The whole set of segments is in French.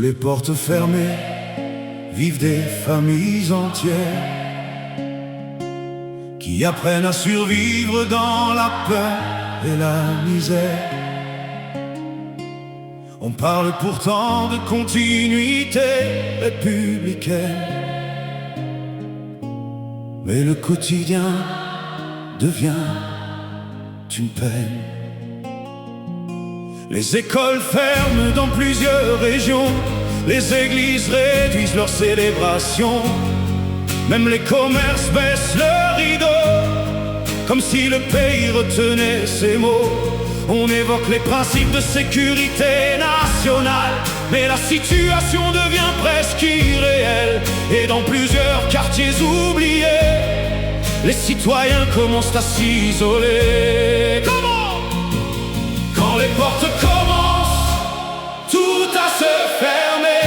les portes fermées vivent des familles entières qui apprennent à survivre dans la peur et la misère. On parle pourtant de continuité républicaine, mais le quotidien devient une peine. Les écoles ferment dans plusieurs régions, les églises réduisent leurs célébrations, même les commerces baissent leurs rideaux, comme si le pays retenait ses mots. On évoque les principes de sécurité nationale, mais la situation devient presque irréelle. Et dans plusieurs quartiers oubliés, les citoyens commencent à s'isoler. Comment? Quand les portes commencent tout à se fermer,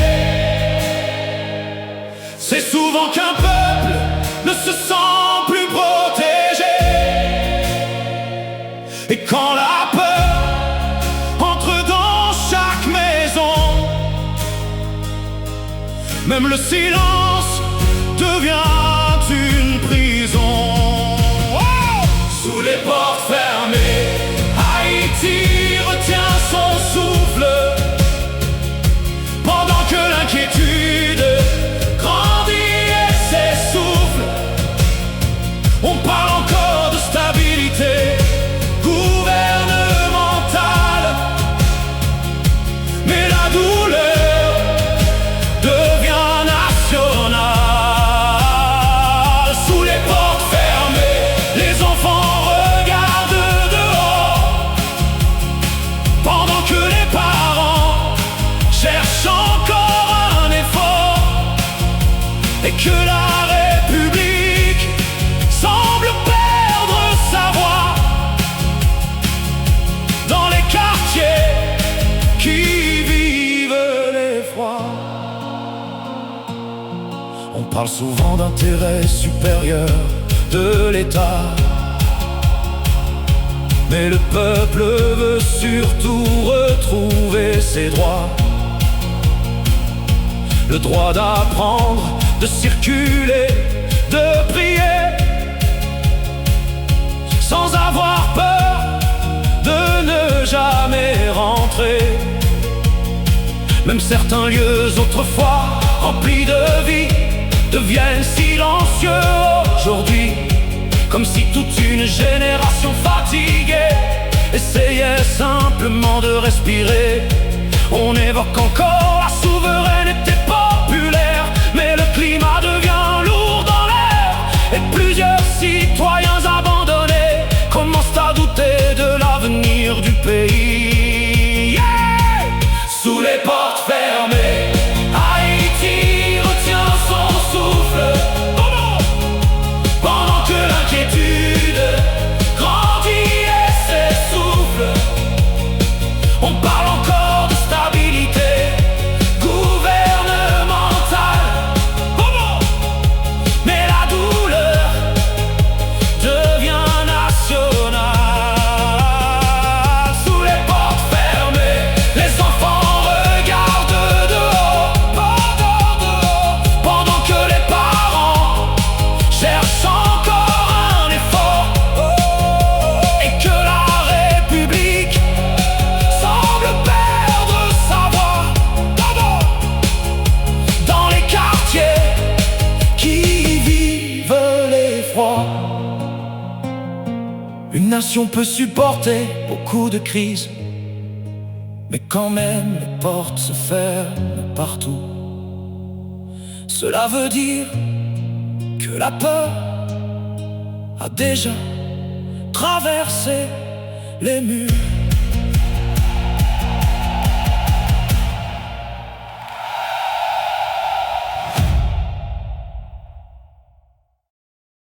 c'est souvent qu'un peuple ne se sent plus protégé. Et quand la peur entre dans chaque maison, même le silence devient une prison. Oh! Sous les portes fermées, Haïti retient son souffle, pendant que l'inquiétude grandit et s'essouffle. On parle encore de stabilité gouvernementale, mais la douleur devient nationale. Sous les portes fermées, les enfants regardent dehors, pendant que les parents cherchent encore un effort, et que la République semble perdre sa voix dans les quartiers qui vivent l'effroi. On parle souvent d'intérêt supérieur de l'État, mais le peuple veut surtout retrouver ses droits. Le droit d'apprendre, de circuler, de prier, sans avoir peur de ne jamais rentrer. Même certains lieux autrefois remplis de vie deviennent silencieux aujourd'hui, comme si toute une génération fatiguée essayait simplement de respirer. On évoque encore la souveraineté populaire, mais le climat devient lourd dans l'air, et plusieurs citoyens abandonnés commencent à douter de l'avenir du pays. Yeah! Sous les portes fermées, Haïti retient son souffle, pendant que l'inquiétude grandit et s'essouffle. On parle encore de stabilité gouvernementale, mais la douleur devient nationale. Sous les portes fermées, les enfants regardent dehors, pendant que les parents cherchent encore un effort, et que la République semble perdre sa voix dans les quartiers qui vivent l'effroi. Une nation peut supporter beaucoup de crises, mais quand même les portes se ferment partout. Cela veut dire que la peur a déjà traversé les murs.